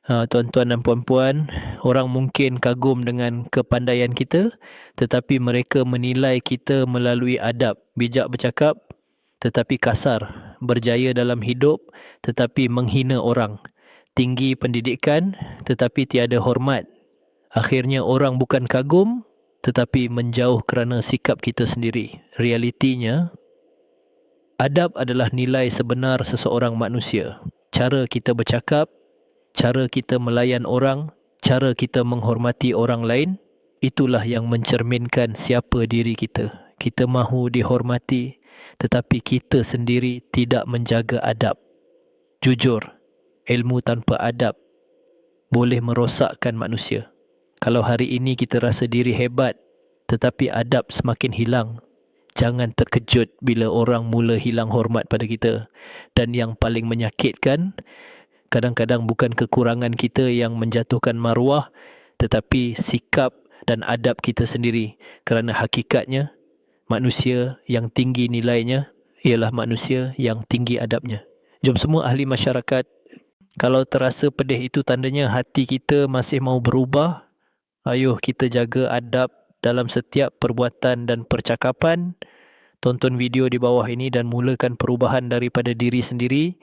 Tuan-tuan dan puan-puan, orang mungkin kagum dengan kepandaian kita, tetapi mereka menilai kita melalui adab, bijak bercakap tetapi kasar, berjaya dalam hidup tetapi menghina orang, tinggi pendidikan tetapi tiada hormat. Akhirnya orang bukan kagum tetapi menjauh kerana sikap kita sendiri. Realitinya, adab adalah nilai sebenar seseorang manusia. Cara kita bercakap, cara kita melayan orang, cara kita menghormati orang lain, itulah yang mencerminkan siapa diri kita. Kita mahu dihormati, tetapi kita sendiri tidak menjaga adab. Jujur, ilmu tanpa adab boleh merosakkan manusia. Kalau hari ini kita rasa diri hebat, tetapi adab semakin hilang, jangan terkejut bila orang mula hilang hormat pada kita. Dan yang paling menyakitkan, kadang-kadang bukan kekurangan kita yang menjatuhkan maruah, tetapi sikap dan adab kita sendiri. Kerana hakikatnya, manusia yang tinggi nilainya ialah manusia yang tinggi adabnya. Jom semua ahli masyarakat, kalau terasa pedih itu tandanya hati kita masih mau berubah. Ayuh kita jaga adab dalam setiap perbuatan dan percakapan. Tonton video di bawah ini dan mulakan perubahan daripada diri sendiri.